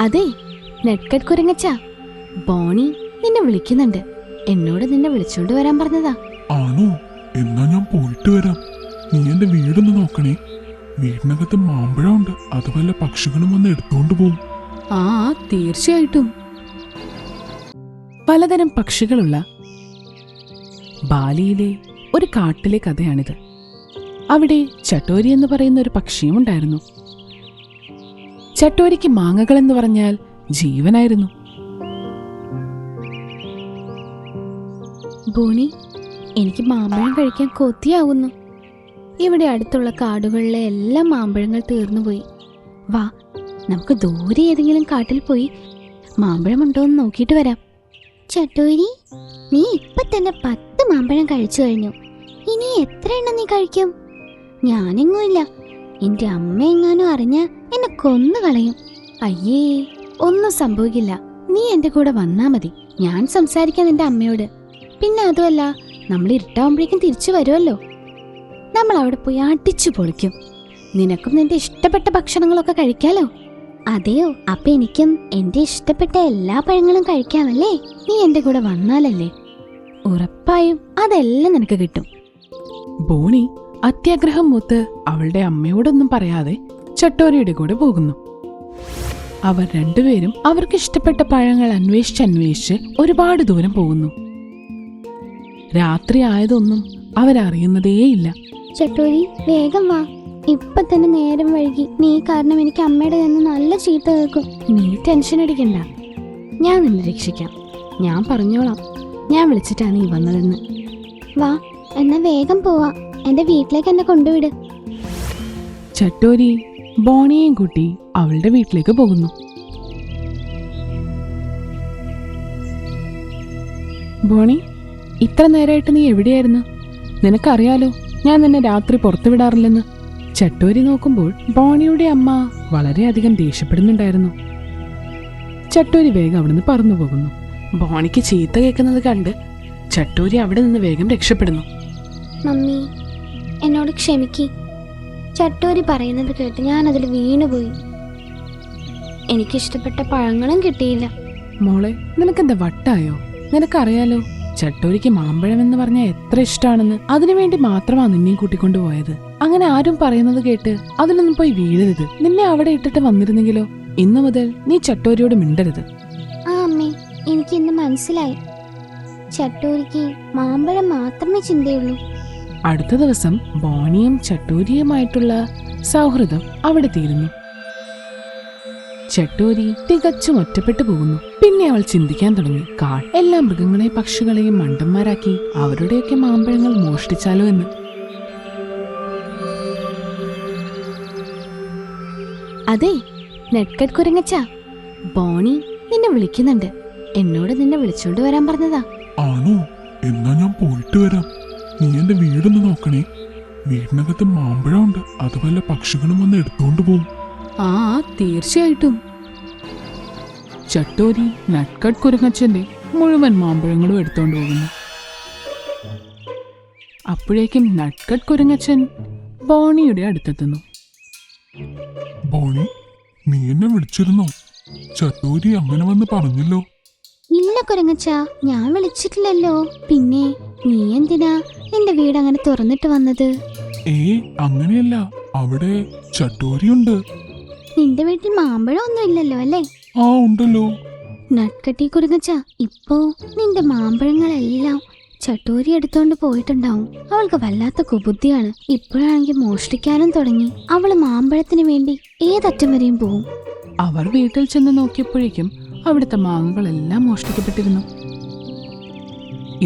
അതെ, നെറ്റ്കട്ട് കുരങ്ങച്ച, ബോണി നിന്നെ വിളിക്കുന്നുണ്ട്. എന്നോട് നിന്നെ വിളിച്ചോണ്ട് വരാൻ പറഞ്ഞതാ. ആണോ? എന്നാ ഞാൻ പോയിട്ട് വരാം. നീ എന്റെ വീടൊന്ന് നോക്കണേ. വീടിനകത്ത് മാമ്പഴമുണ്ട്. അത് വല്ല പക്ഷികളും വന്ന് എടുത്തോണ്ട് പോവും. ആ, തീർച്ചയായിട്ടും. പലതരം പക്ഷികളുള്ള ബാലിയിലെ ഒരു കാട്ടിലെ കഥയാണിത്. അവിടെ ചട്ടോരി എന്ന് പറയുന്ന ഒരു പക്ഷിയും ഉണ്ടായിരുന്നു. ചട്ടോരിക്ക് മാങ്ങകൾ എന്ന് പറഞ്ഞാൽ ജീവനായിരുന്നു. ബോണി, എനിക്ക് മാമ്പഴം കഴിക്കാൻ കൊതിയാവുന്നു. ഇവിടെ അടുത്തുള്ള കാടുകളിലെ എല്ലാ മാമ്പഴങ്ങൾ തീർന്നുപോയി. വാ, നമുക്ക് ദൂരെ ഏതെങ്കിലും കാട്ടിൽ പോയി മാമ്പഴമുണ്ടോ എന്ന് നോക്കിയിട്ട് വരാം. ചട്ടോരി, നീ ഇപ്പൊ തന്നെ 10 മാമ്പഴം കഴിച്ചു കഴിഞ്ഞു. ഇനി എത്ര എണ്ണം നീ കഴിക്കും? ഞാനെങ്ങുമില്ല. എന്റെ അമ്മ എങ്ങാനും അറിഞ്ഞ എന്നെ കൊന്നു കളയും. അയ്യേ, ഒന്നും സംഭവിക്കില്ല. നീ എന്റെ കൂടെ വന്നാ മതി. ഞാൻ സംസാരിക്കാം നിന്റെ അമ്മയോട്. പിന്നെ അതുമല്ല, നമ്മൾ ഇരുട്ടാവുമ്പോഴേക്കും തിരിച്ചു വരുമല്ലോ. നമ്മൾ അവിടെ പോയി അടിച്ചു പൊളിക്കും. നിനക്കും നിന്റെ ഇഷ്ടപ്പെട്ട ഭക്ഷണങ്ങളൊക്കെ കഴിക്കാലോ. അതെയോ? അപ്പൊ എനിക്കും എന്റെ ഇഷ്ടപ്പെട്ട എല്ലാ പഴങ്ങളും കഴിക്കാമല്ലേ? നീ എന്റെ കൂടെ വന്നാലല്ലേ? ഉറപ്പായും അതെല്ലാം നിനക്ക് കിട്ടും. ബോണി അത്യാഗ്രഹം മൂത്ത് അവളുടെ അമ്മയോടൊന്നും പറയാതെ ചട്ടോരിയുടെ കൂടെ പോകുന്നു. അവർ രണ്ടുപേരും അവർക്ക് ഇഷ്ടപ്പെട്ട പഴങ്ങൾ അന്വേഷിച്ച് ഒരുപാട് ദൂരം പോകുന്നു. രാത്രി ആയതൊന്നും അവരറിയുന്നതേയില്ല. ചട്ടോരി, വേഗം വാ. ഇപ്പൊ തന്നെ നേരം വൈകി. നീ കാരണം എനിക്ക് അമ്മയുടെ നിന്ന് നല്ല ചീത്ത കേൾക്കും. നീ ടെൻഷൻ അടിക്കണ്ട, ഞാൻ നിന്നെ രക്ഷിക്കാം. ഞാൻ പറഞ്ഞോളാം ഞാൻ വിളിച്ചിട്ടാ നീ വന്നതെന്ന്. വാ, എന്നാ വേഗം പോവാ. എന്റെ വീട്ടിലേക്ക് എന്നെ കൊണ്ടുവിട്. ചട്ടോരി ബോണിയെയും കൂട്ടി അവളുടെ വീട്ടിലേക്ക് പോകുന്നു. ബോണി, ഇത്ര നേരമായിട്ട് നീ എവിടെയായിരുന്നു? നിനക്കറിയാലോ ഞാൻ നിന്നെ രാത്രി പുറത്തു വിടാറില്ലെന്ന്. ചട്ടോരി നോക്കുമ്പോൾ ബോണിയുടെ അമ്മ വളരെയധികം ദേഷ്യപ്പെടുന്നുണ്ടായിരുന്നു. ചട്ടോരി വേഗം അവിടുന്ന് പറന്നു പോകുന്നു. ബോണിക്ക് ചീത്ത കേൾക്കുന്നത് കണ്ട് ചട്ടോരി അവിടെ നിന്ന് വേഗം രക്ഷപ്പെടുന്നു. മമ്മി, എന്നോട് ക്ഷമിക്ക്. ചട്ടോരി പറയുന്നത് കേട്ട് ഞാൻ അതിൽ വീണുപോയി. എനിക്കിഷ്ടപ്പെട്ട പഴങ്ങളും കിട്ടിയില്ല. മോളെ, നിനക്കെന്താ വട്ടായോ? നിനക്കറിയാലോ ചട്ടോരിക്ക് മാമ്പഴം എന്ന് പറഞ്ഞാൽ എത്ര ഇഷ്ടമാണെന്ന്. അതിനുവേണ്ടി മാത്രമാ നിന്നെയും കൂട്ടിക്കൊണ്ടുപോയത്. അങ്ങനെ ആരും പറയുന്നത് കേട്ട് അതിലൊന്നും പോയി വീഴരുത്. നിന്നെ അവിടെ ഇട്ടിട്ട് വന്നിരുന്നെങ്കിലോ? ഇന്നു മുതൽ നീ ചട്ടോരിയോട് മിണ്ടരുത്. ആ അമ്മേ, എനിക്ക് ഇന്ന് മനസ്സിലായി. ചട്ടോരിക്ക് മാമ്പഴം മാത്രമേ ചിന്തയുള്ളൂ. അടുത്ത ദിവസം ബോണിയും ചട്ടോരിയുമായിട്ടുള്ള സൗഹൃദം അവിടെ തീരുന്നു. ചട്ടോരി തികച്ചും ഒറ്റപ്പെട്ടു പോകുന്നു. പിന്നെ അവൾ ചിന്തിക്കാൻ തുടങ്ങി, എല്ലാ മൃഗങ്ങളെയും പക്ഷികളെയും മണ്ടന്മാരാക്കി അവരുടെയൊക്കെ മാമ്പഴങ്ങൾ മോഷ്ടിച്ചാലോ എന്ന്. അതെ, നെറ്റ്കട്ട് കുരങ്ങച്ച, ബോണി നിന്നെ വിളിക്കുന്നുണ്ട്. എന്നോട് നിന്നെ വിളിച്ചോണ്ട് വരാൻ പറഞ്ഞതാ. ആണോ? എന്നാ ഞാൻ പോയിട്ട് വരാം. നീ എന്റെ വീടൊന്ന് നോക്കണേ. വീടിനകത്ത് മാമ്പഴമുണ്ട്. അത് വല്ല പക്ഷികളും വന്ന് എടുത്തോണ്ട് പോവും. ആ, തീർച്ചയായിട്ടും. ചട്ടോരി നെറ്റ്കട്ട് കുരങ്ങച്ചന്റെ മുഴുവൻ മാമ്പഴങ്ങളും എടുത്തോണ്ട് പോകുന്നു. അപ്പോഴേക്കും നെറ്റ്കട്ട് കുരങ്ങച്ചൻ ബോണിയുടെ അടുത്തെത്തുന്നു. ബോണി, നീ എന്നെ വിളിച്ചിരുന്നോ? ചട്ടോരി അങ്ങനെ വന്ന് പറഞ്ഞല്ലോ. ഇല്ല കുരങ്ങച്ച, ഞാൻ വിളിച്ചിട്ടില്ലല്ലോ. പിന്നെ നീ എന്തിനാ നിന്റെ വീട് അങ്ങനെ തുറന്നിട്ട് വന്നത്? അങ്ങനെയല്ല, അവിടെ ചട്ടോരിയുണ്ട്. നിന്റെ വീട്ടിൽ മാമ്പഴം ഒന്നും ഇല്ലല്ലോ അല്ലേ? ആ, ഉണ്ടല്ലോ. നട്ട്കട്ടി കുരങ്ങച്ച, ഇപ്പോ നിന്റെ മാമ്പഴങ്ങളെല്ലാം ചട്ടോരി എടുത്തോണ്ട് പോയിട്ടുണ്ടാവും. അവൾക്ക് വല്ലാത്ത കുബുദ്ധിയാണ്. ഇപ്പോഴാണെങ്കിൽ മോഷ്ടിക്കാനും തുടങ്ങി. അവള് മാമ്പഴത്തിന് വേണ്ടി ഏതറ്റം വരെയും പോവും. അവർ വീട്ടിൽ ചെന്ന് നോക്കിയപ്പോഴേക്കും അവിടുത്തെ മാങ്ങകളെല്ലാം മോഷ്ടിക്കപ്പെട്ടിരുന്നു.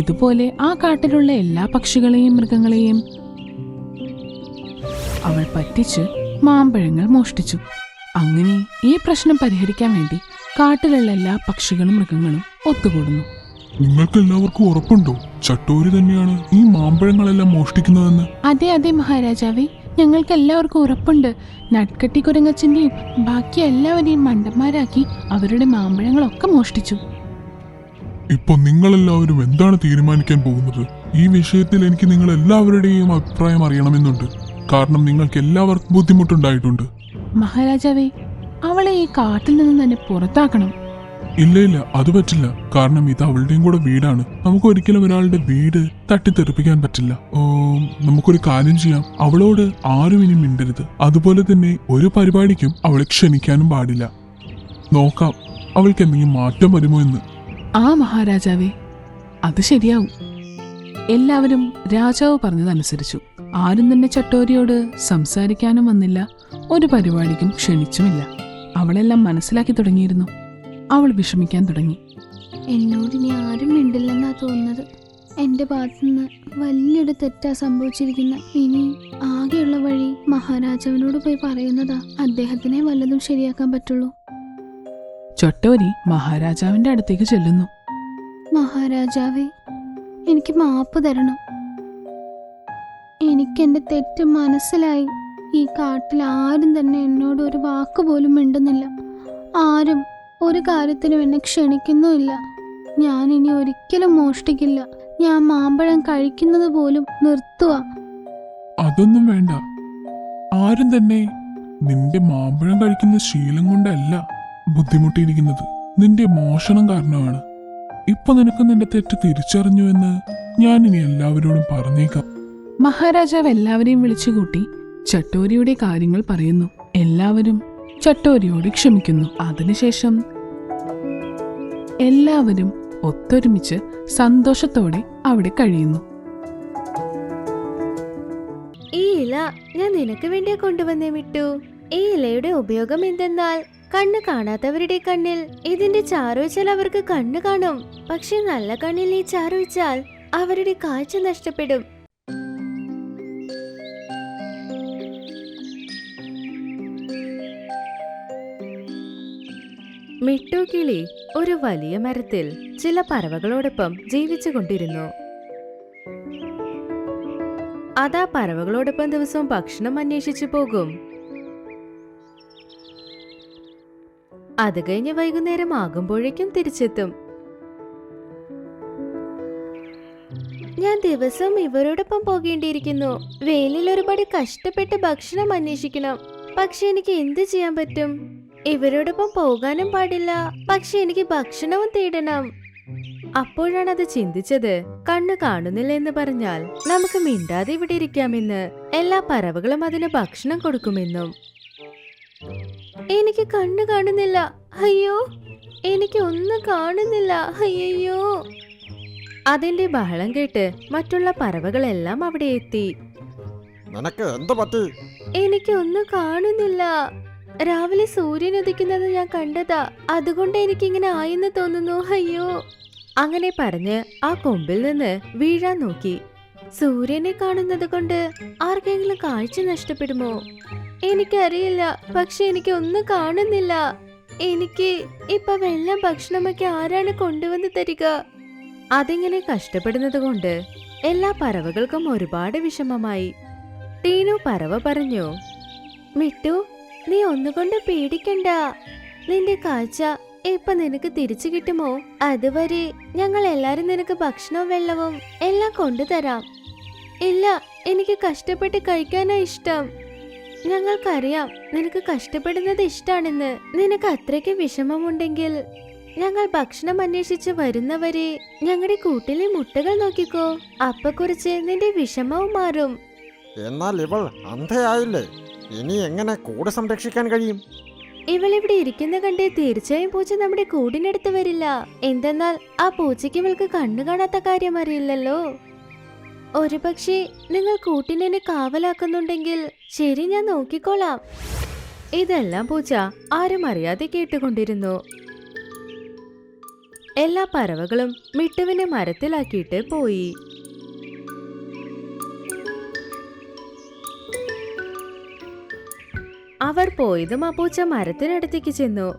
ഇതുപോലെ ആ കാട്ടിലുള്ള എല്ലാ പക്ഷികളെയും മൃഗങ്ങളെയും അവൾ പറ്റിച്ച് മാമ്പഴങ്ങൾ മോഷ്ടിച്ചു. അങ്ങനെ ഈ പ്രശ്നം പരിഹരിക്കാൻ വേണ്ടി കാട്ടിലുള്ള എല്ലാ പക്ഷികളും മൃഗങ്ങളും ഒത്തുകൂടുന്നു. നിങ്ങൾക്ക് എല്ലാവർക്കും ഉറപ്പുണ്ടോ ചട്ടോരി തന്നെയാണ് ഈ മാമ്പഴങ്ങളെല്ലാം മോഷ്ടിക്കുന്നതെന്ന്? അതെ അതെ മഹാരാജാവേ, ഞങ്ങൾക്ക് എല്ലാവർക്കും ഉറപ്പുണ്ട്. നട്ട്കട്ടി കുരങ്ങച്ചന്റെയും ബാക്കി എല്ലാവരെയും മണ്ടന്മാരാക്കി അവരുടെ മാമ്പഴങ്ങളൊക്കെ മോഷ്ടിച്ചു. ഇപ്പൊ നിങ്ങളെല്ലാവരും എന്താണ് തീരുമാനിക്കാൻ പോകുന്നത്? ഈ വിഷയത്തിൽ എനിക്ക് നിങ്ങൾ എല്ലാവരുടെയും അഭിപ്രായം അറിയണമെന്നുണ്ട്. കാരണം നിങ്ങൾക്ക് എല്ലാവർക്കും ബുദ്ധിമുട്ടുണ്ടായിട്ടുണ്ട്. മഹാരാജാവേ, അവളെ ഈ കാട്ടിൽ നിന്ന് തന്നെ പുറത്താക്കണം. ഇല്ല ഇല്ല, അത് പറ്റില്ല. കാരണം ഇത് അവളുടെയും കൂടെ വീടാണ്. നമുക്ക് ഒരിക്കലും ഒരാളുടെ വീട് തട്ടിത്തെറിപ്പിക്കാൻ പറ്റില്ല. നമുക്കൊരു കാര്യം ചെയ്യാം, അവളോട് ആരും ഇനി മിണ്ടരുത്. അതുപോലെ തന്നെ ഒരു പരിപാടിക്കും അവളെ ക്ഷണിക്കാനും പാടില്ല. നോക്കാം അവൾക്ക് എന്തെങ്കിലും മാറ്റം വരുമോ എന്ന്. ആ മഹാരാജാവേ, അത് ശരിയാവും. എല്ലാവരും രാജാവ് പറഞ്ഞതനുസരിച്ചു. ആരും തന്നെ ചട്ടോരിയോട് സംസാരിക്കാനും വന്നില്ല, ഒരു പരിപാടിക്കും ക്ഷണിച്ചുമില്ല. അവളെല്ലാം മനസ്സിലാക്കി തുടങ്ങിയിരുന്നു. അവൾ വിഷമിക്കാൻ തുടങ്ങി. എന്നോട് ഇനി ആരും മിണ്ടില്ലെന്നാ തോന്നുന്നത്. എന്റെ ഭാഗത്തുനിന്ന് വലിയൊരു തെറ്റാ സംഭവിച്ചിരിക്കുന്ന. ഇനി ആകെയുള്ള വഴി മഹാരാജാവിനോട് പോയി പറയുന്നതാ. അദ്ദേഹത്തിനെ വല്ലതും ശരിയാക്കാൻ പറ്റുള്ളൂ. ചട്ടോരി മഹാരാജാവിന്റെ അടുത്തേക്ക് ചെല്ലുന്നു. മഹാരാജാവേ, എനിക്ക് മാപ്പ് തരണം. എനിക്കെന്റെ തെറ്റ് മനസ്സിലായി. ഈ കാട്ടിൽ ആരും തന്നെ എന്നോട് ഒരു വാക്ക് പോലും മിണ്ടുന്നില്ല. ആരും ഒരു കാര്യത്തിനും എന്നെ ക്ഷണിക്കുന്നുമില്ല. ഞാൻ ഇനി ഒരിക്കലും മോഷ്ടിക്കില്ല. ഞാൻ മാമ്പഴം കഴിക്കുന്നത് പോലും നിർത്തുക. അതൊന്നും വേണ്ട. ആരും തന്നെ നിന്റെ മാമ്പഴം കഴിക്കുന്ന ശീലം കൊണ്ടല്ല ബുദ്ധിമുട്ടിയിരിക്കുന്നത്, നിന്റെ മോഷണം കാരണമാണ്. ഇപ്പൊ നിനക്ക് നിന്റെ തെറ്റ് തിരിച്ചറിഞ്ഞു എന്ന് ഞാൻ ഇനി എല്ലാവരോടും പറഞ്ഞേക്കാം. മഹാരാജാവ് എല്ലാവരെയും വിളിച്ചുകൂട്ടി ചട്ടോരിയുടെ കാര്യങ്ങൾ പറയുന്നു. എല്ലാവരും ചട്ടോരിയോട് ക്ഷമിക്കുന്നു. അതിനുശേഷം എല്ലാവരും ഒത്തൊരുമിച്ച് സന്തോഷത്തോടെ അവിടെ കഴിയുന്നു. ഈ ഇല ഞാൻ നിനക്ക് വേണ്ടിയാ കൊണ്ടുവന്നേ മിട്ടു. ഈ ഇലയുടെ ഉപയോഗം എന്തെന്നാൽ കണ്ണ് കാണാത്തവരുടെ കണ്ണിൽ ഇതിന്റെ ചാറുവച്ചാൽ അവർക്ക് കണ്ണ് കാണും. പക്ഷെ നല്ല കണ്ണിൽ ഈ ചാറുവച്ചാൽ അവരുടെ കാഴ്ച നഷ്ടപ്പെടും. മിട്ടു കിളി ഒരു വലിയ മരത്തിൽ ചില പറവകളോടൊപ്പം ജീവിച്ചു കൊണ്ടിരുന്നു. അതാ പറവകളോടൊപ്പം ദിവസവും ഭക്ഷണം അന്വേഷിച്ചു പോകും. അത് കഴിഞ്ഞ് വൈകുന്നേരം ആകുമ്പോഴേക്കും തിരിച്ചെത്തും. ഞാൻ ദിവസവും ഇവരോടൊപ്പം പോകേണ്ടിയിരിക്കുന്നു. വെയിലിൽ ഒരുപാട് കഷ്ടപ്പെട്ട് ഭക്ഷണം അന്വേഷിക്കണം. പക്ഷെ എനിക്ക് എന്ത് ചെയ്യാൻ പറ്റും? ഇവരോടൊപ്പം പോകാനും പാടില്ല, പക്ഷെ എനിക്ക് ഭക്ഷണവും തേടണം. അപ്പോഴാണ് അത് ചിന്തിച്ചത്. കണ്ണ് കാണുന്നില്ല എന്ന് പറഞ്ഞാൽ നമുക്ക് മിണ്ടാതെ ഇവിടെ ഇരിക്കാമെന്ന്. എല്ലാ പറവകളും അതിന് ഭക്ഷണം കൊടുക്കുമെന്നും. എനിക്ക് കണ്ണ് കാണുന്നില്ല, അയ്യോ, എനിക്ക് ഒന്നും കാണുന്നില്ല, അയ്യോ. അതിന്റെ ബഹളം കേട്ട് മറ്റുള്ള പറവകളെല്ലാം അവിടെ എത്തി. എനിക്ക് ഒന്നും കാണുന്നില്ല. രാവിലെ സൂര്യൻ ഉദിക്കുന്നത് ഞാൻ കണ്ടതാ, അതുകൊണ്ട് എനിക്കിങ്ങനെ ആയെന്ന് തോന്നുന്നു, അയ്യോ. അങ്ങനെ പറഞ്ഞ് ആ കൊമ്പിൽ നിന്ന് വീഴാൻ നോക്കി. സൂര്യനെ കാണുന്നത് കൊണ്ട് ആർക്കെങ്കിലും കാഴ്ച നഷ്ടപ്പെടുമോ? എനിക്കറിയില്ല, പക്ഷെ എനിക്ക് ഒന്നും കാണുന്നില്ല. എനിക്ക് ഇപ്പൊ വെള്ളം ഭക്ഷണമൊക്കെ ആരാണ് കൊണ്ടുവന്ന് തരിക? അതിങ്ങനെ കഷ്ടപ്പെടുന്നത് കൊണ്ട് എല്ലാ പറവകൾക്കും ഒരുപാട് വിഷമമായി. ടീനു പറവ പറഞ്ഞു, മിട്ടു, നീ ഒന്നുകൊണ്ട് പേടിക്കണ്ട. നിന്റെ കാഴ്ച ഇപ്പൊ നിനക്ക് തിരിച്ചു കിട്ടുമോ? അതുവരെ ഞങ്ങൾ എല്ലാരും നിനക്ക് ഭക്ഷണവും വെള്ളവും എല്ലാം കൊണ്ടുതരാം. ഇല്ല, എനിക്ക് കഷ്ടപ്പെട്ട് കഴിക്കാനാ ഇഷ്ടം. ഞങ്ങൾക്കറിയാം നിനക്ക് കഷ്ടപ്പെടുന്നത് ഇഷ്ടാണെന്ന്. നിനക്ക് അത്രയ്ക്ക് വിഷമമുണ്ടെങ്കിൽ ഞങ്ങൾ ഭക്ഷണം അന്വേഷിച്ച് വരുന്നവരെ ഞങ്ങളുടെ കൂട്ടിലെ മുട്ടകൾ നോക്കിക്കോ. അപ്പൊ കുറിച്ച് നിന്റെ വിഷമവും മാറും. എന്നാൽ ഇവൾ അന്ധയായില്ലേ, ഇനി എങ്ങനെ കൂടെ സംരക്ഷിക്കാൻ കഴിയും? ഇവളിവിടെ ഇരിക്കുന്ന കണ്ടേ തീർച്ചയായും പൂച്ച നമ്മുടെ കൂടിനടുത്ത് വരില്ല. എന്തെന്നാൽ ആ പൂച്ചയ്ക്ക് ഇവൾക്ക് കണ്ണു കാണാത്ത കാര്യം അറിയില്ലല്ലോ. ഒരുപക്ഷെ നിങ്ങൾ കൂട്ടിനെ കാവലാക്കുന്നുണ്ടെങ്കിൽ ശരി, ഞാൻ നോക്കിക്കോളാം. ഇതെല്ലാം പൂച്ച ആരും അറിയാതെ കേട്ടുകൊണ്ടിരുന്നു. എല്ലാ പറവകളും മിട്ടുവിനെ മരത്തിലാക്കിയിട്ട് പോയി. അവർ പോയതും ആ പൂച്ച മരത്തിനടുത്തേക്ക് ചെന്നു.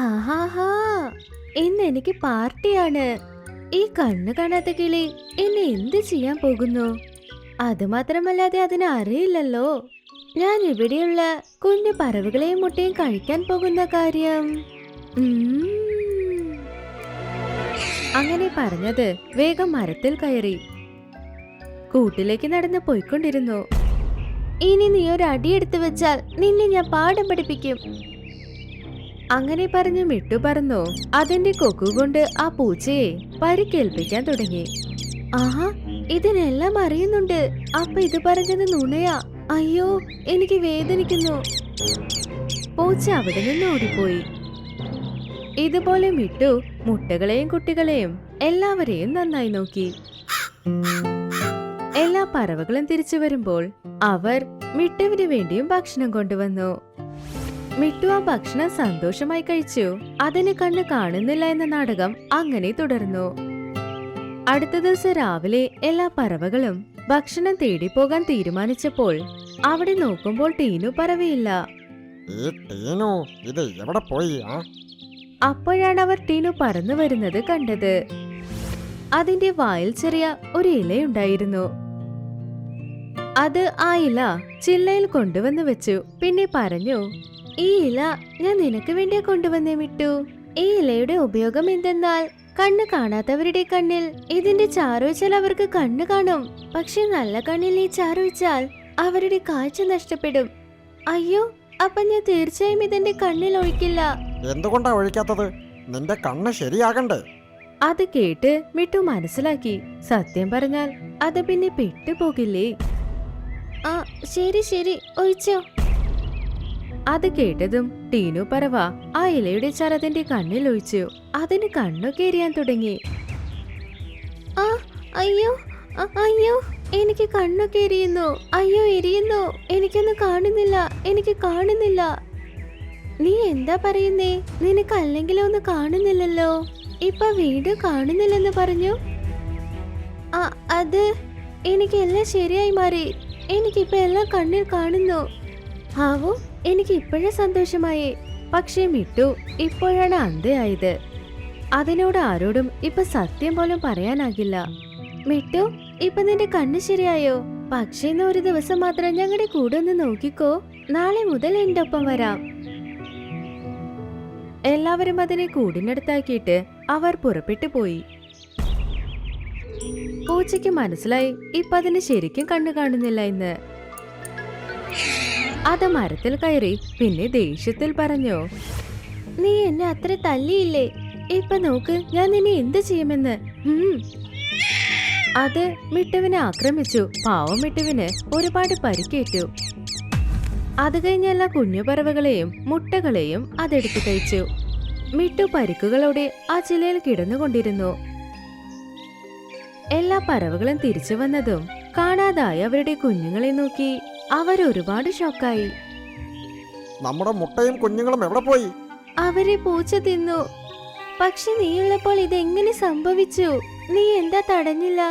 ആഹാഹാ, ഇന്ന് എനിക്ക് പാർട്ടിയാണ്. ഈ കണ്ണു കാണാത്ത കിളി എന്നെ എന്ത് ചെയ്യാൻ പോകുന്നു? അതുമാത്രമല്ലാതെ അതിന് അറിയില്ലല്ലോ ഞാൻ ഇവിടെയുള്ള കുഞ്ഞു പറവുകളെയും മുട്ടയും കഴിക്കാൻ പോകുന്ന കാര്യം. അങ്ങനെ പറഞ്ഞത് വേഗം മരത്തിൽ കയറി കൂട്ടിലേക്ക് നടന്ന് പോയിക്കൊണ്ടിരുന്നു. ഇനി നീ ഒരു അടിയെടുത്ത് വെച്ചാൽ നിന്നെ ഞാൻ പാഠം പഠിപ്പിക്കും. അങ്ങനെ പറഞ്ഞ് മിട്ടു പറന്നു അതിന്റെ കൊക്കുകൊണ്ട് ആ പൂച്ചയെ പരിക്കേൽപ്പിക്കാൻ തുടങ്ങി. ആഹാ, ഇതിനെല്ലാം അറിയുന്നുണ്ട്. അപ്പൊ ഇത് പറഞ്ഞത് നുണയാ. അയ്യോ, എനിക്ക് വേദനിക്കുന്നു. പൂച്ച അവിടെ നിന്ന് ഓടിപ്പോയി. ഇതുപോലെ മിട്ടു മുട്ടകളെയും കുട്ടികളെയും എല്ലാവരെയും നന്നായി നോക്കി. എല്ലാ പറവകളും തിരിച്ചു വരുമ്പോൾ അവർ മിട്ടുവിന് വേണ്ടിയും ഭക്ഷണം കൊണ്ടുവന്നു. മിട്ടു ആ ഭക്ഷണം സന്തോഷമായി കഴിച്ചു. അതിന് കണ്ണ് കാണുന്നില്ല എന്ന നാടകം അങ്ങനെ തുടർന്നു. അടുത്ത ദിവസം രാവിലെ എല്ലാ പറവകളും ഭക്ഷണം തേടി പോകാൻ തീരുമാനിച്ചപ്പോൾ അവിടെ നോക്കുമ്പോൾ ടീനു പറവയില്ല. ഈ ടീനു ഇത് എവിടെ പോയി? അപ്പോഴാണ് അവർ ടീനു പറന്നു വരുന്നത് കണ്ടത്. അതിന്റെ വായിൽ ചെറിയ ഒരു ഇലയുണ്ടായിരുന്നു. അത് ആ ഇല ചില്ലയിൽ കൊണ്ടുവന്ന് വെച്ചു. പിന്നെ പറഞ്ഞു, ഈ ഇല ഞാൻ നിനക്ക് വേണ്ടിയാ കൊണ്ടുവന്നേ മിട്ടു. ഈ ഇലയുടെ ഉപയോഗം എന്തെന്നാൽ കണ്ണ് കാണാത്തവരുടെ കണ്ണിൽ ഇതിന്റെ ചാറൊഴിച്ചാൽ അവർക്ക് കണ്ണ് കാണും. പക്ഷെ നല്ല കണ്ണിൽ ഈ ചാറൊഴിച്ചാൽ അവരുടെ കാഴ്ച നഷ്ടപ്പെടും. അയ്യോ, അപ്പൊ ഞാൻ തീർച്ചയായും ഇതിന്റെ കണ്ണിൽ ഒഴിക്കില്ല. എന്തുകൊണ്ടാ ഒഴിക്കാത്തത്? നിന്റെ കണ്ണ് ശരിയാകണ്ടേ? അത് കേട്ട് മിട്ടു മനസ്സിലാക്കി, സത്യം പറഞ്ഞാൽ അത് പിന്നെ പെട്ടുപോകില്ലേ. ആ, ശരി ശരി, ഒഴിച്ചോ. അത് കേട്ടതും ടീനു പറവ ആ ഇലയുടെ ചരതിന്റെ കണ്ണിൽ ഒഴിച്ചു. അതിന് കണ്ണൊക്കെ എരിയാൻ തുടങ്ങി. ആ, അയ്യോ അയ്യോ, എനിക്ക് കണ്ണൊക്കെ എരിയുന്നു. അയ്യോ, എരിയുന്നു. എനിക്കൊന്നും കാണുന്നില്ല, എനിക്ക് കാണുന്നില്ല. നീ എന്താ പറയുന്നേ? നിനക്ക് അല്ലെങ്കിലും ഒന്നും കാണുന്നില്ലല്ലോ. ഇപ്പൊ വീണ്ടും കാണുന്നില്ലെന്ന് പറഞ്ഞു. അത് എനിക്കെല്ലാം ശരിയായി മാറി. എനിക്കിപ്പോ എല്ലാം കണ്ണിൽ കാണുന്നു. ആവോ, എനിക്ക് ഇപ്പോഴേ സന്തോഷമായി. പക്ഷേ മിട്ടു ഇപ്പോഴാണ് അന്ധയായത്. അതിനോട് ആരോടും ഇപ്പൊ സത്യം പോലും പറയാനാകില്ല. മിട്ടു, ഇപ്പൊ നിന്റെ കണ്ണ് ശരിയായോ? പക്ഷേ ഇന്ന് ഒരു ദിവസം മാത്രം ഞങ്ങളുടെ കൂടെ ഒന്ന് നോക്കിക്കോ. നാളെ മുതൽ എന്റെ ഒപ്പം വരാം. എല്ലാവരും അതിനെ കൂടിനടുത്താക്കിയിട്ട് അവർ പുറപ്പെട്ടു പോയി. പൂച്ചയ്ക്ക് മനസ്സിലായി ഇപ്പൊ അതിന് ശരിക്കും കണ്ണു കാണുന്നില്ല എന്ന്. അത് മരത്തിൽ കയറി പിന്നെ ദേഷ്യത്തിൽ പറഞ്ഞു, നീ എന്നെ അത്ര തല്ലിയില്ലേ? ഇപ്പൊ നോക്ക് ഞാൻ നിന്നെ എന്ത് ചെയ്യുമെന്ന്. അത് മിട്ടുവിനെ ആക്രമിച്ചു. പാവം മിട്ടുവിന് ഒരുപാട് പരിക്കേറ്റു. അത് കഴിഞ്ഞ എല്ലാ കുഞ്ഞു പറവകളെയും മുട്ടകളെയും അതെടുത്തു കഴിച്ചു. മിട്ടു പരിക്കുകളോടെ ആ ചിലയിൽ കിടന്നുകൊണ്ടിരുന്നു. എല്ലാ പറവകളും തിരിച്ചു വന്നതും കാണാതായി അവരുടെ കുഞ്ഞുങ്ങളെ നോക്കി അവരൊരുപാട് ഷോക്കായി. നമ്മുടെ മുട്ടയും കുഞ്ഞുങ്ങളും എവിടെ പോയി? അവരെ പൂച്ച തിന്നു. പക്ഷെ നീയുള്ളപ്പോൾ ഇതെങ്ങനെ സംഭവിച്ചു? നീ എന്താ തടഞ്ഞില്ല?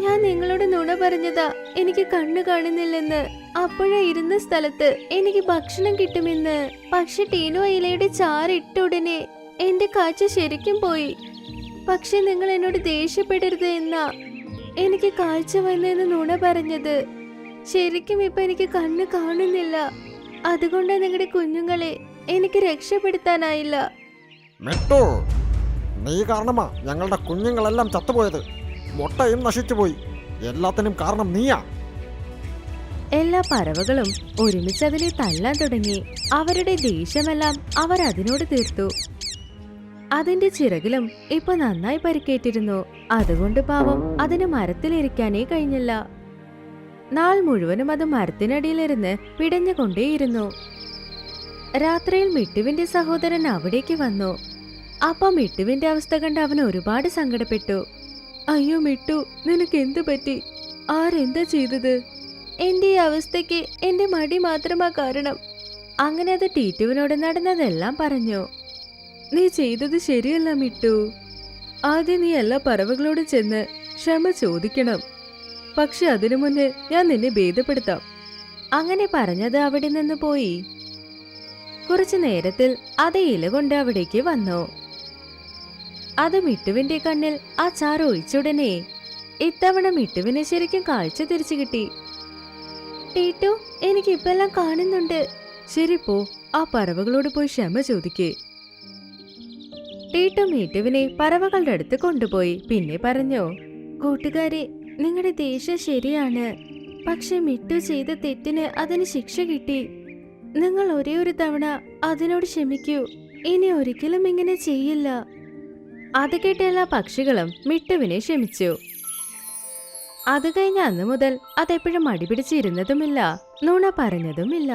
ഞാൻ നിങ്ങളോട് നുണ പറഞ്ഞതാ എനിക്ക് കണ്ണു കാണുന്നില്ലെന്ന്. അപ്പോഴാ ഇരുന്ന സ്ഥലത്ത് എനിക്ക് ഭക്ഷണം കിട്ടുമെന്ന്. പക്ഷെ ടീനു ഇലയുടെ ചാറിട്ട ഉടനെ എന്റെ കാഴ്ച ശരിക്കും പോയി. പക്ഷെ നിങ്ങൾ എന്നോട് ദേഷ്യപ്പെടരുത് എന്നാ എനിക്ക് കാഴ്ച വന്നെന്ന് നുണ പറഞ്ഞത്. ശരിക്കും ഇപ്പൊ എനിക്ക് കണ്ണ് കാണുന്നില്ല. അതുകൊണ്ടാ നിങ്ങളുടെ കുഞ്ഞുങ്ങളെ എനിക്ക് രക്ഷപ്പെടുത്താനായില്ല. മിട്ടു, നീ കാരണമാ ഞങ്ങളുടെ കുഞ്ഞുങ്ങളെല്ലാം ചത്തുപോയത്. മുട്ടയും നശിച്ചുപോയി. എല്ലാത്തിനും കാരണം നീയാ. എല്ലാ പറവകളും ഒരുമിച്ച് അതിനെ തല്ലാൻ തുടങ്ങി. അവരുടെ ദേഷ്യമെല്ലാം അവർ അതിനോട് തീർത്തു. അതിന്റെ ചിറകിലും ഇപ്പൊ നന്നായി പരിക്കേറ്റിരുന്നു. അതുകൊണ്ട് പാവം അതിന് മരത്തിലിരിക്കാനേ കഴിഞ്ഞില്ല. നാൾ മുഴുവനും അത് മരത്തിനടിയിലിരുന്ന് പിടഞ്ഞുകൊണ്ടേയിരുന്നു. രാത്രിയിൽ മിട്ടുവിന്റെ സഹോദരൻ അവിടേക്ക് വന്നു. അപ്പൊ മിട്ടുവിന്റെ അവസ്ഥ കണ്ട് അവൻ ഒരുപാട് സങ്കടപ്പെട്ടു. അയ്യോ മിട്ടു, നിനക്ക് എന്തു പറ്റി? ആരെന്താ ചെയ്തത്? എന്റെ ഈ അവസ്ഥയ്ക്ക് എന്റെ മടി മാത്രമാ കാരണം. അങ്ങനെ അത് ടീറ്റുവിനോട് നടന്നതെല്ലാം പറഞ്ഞു. നീ ചെയ്തത് ശരിയല്ല മിട്ടു. ആദ്യം നീ എല്ലാ പറവകളോടും ചെന്ന് ക്ഷമ ചോദിക്കണം. പക്ഷെ അതിനു മുന്നേ ഞാൻ നിന്നെ ഭേദപ്പെടുത്താം. അങ്ങനെ പറഞ്ഞത് അവിടെ നിന്ന് പോയി. കുറച്ചു നേരത്തിൽ അതേ ഇല കൊണ്ട് അവിടേക്ക് വന്നു. അത് മിട്ടുവിന്റെ കണ്ണിൽ ആ ചാറ് ഒഴിച്ചുടനെ ഇത്തവണ മിട്ടുവിനെ ശരിക്കും കാഴ്ച തിരിച്ചു കിട്ടി. ടീറ്റു, എനിക്കിപ്പെല്ലാം കാണുന്നുണ്ട്. ശരി, പോ, ആ പറവകളോട് പോയി ക്ഷമ ചോദിക്കേ. ടീറ്റു മിട്ടുവിനെ പറവകളുടെ അടുത്ത് കൊണ്ടുപോയി. പിന്നെ പറഞ്ഞു, കൂട്ടുകാരെ, നിങ്ങളുടെ ദേഷ്യം ശരിയാണ്. പക്ഷെ മിട്ടു ചെയ്ത തെറ്റിന് അതിന് ശിക്ഷ കിട്ടി. നിങ്ങൾ ഒരേ ഒരു തവണ അതിനോട് ക്ഷമിക്കൂ. ഇനി ഒരിക്കലും ഇങ്ങനെ ചെയ്യില്ല. അത് കേട്ട എല്ലാ പക്ഷികളും മിട്ടുവിനെ ക്ഷമിച്ചു. അത് കഴിഞ്ഞ അന്ന് മുതൽ അതെപ്പോഴും മടി പിടിച്ചിരുന്നതുമില്ല, നുണ പറഞ്ഞതുമില്ല.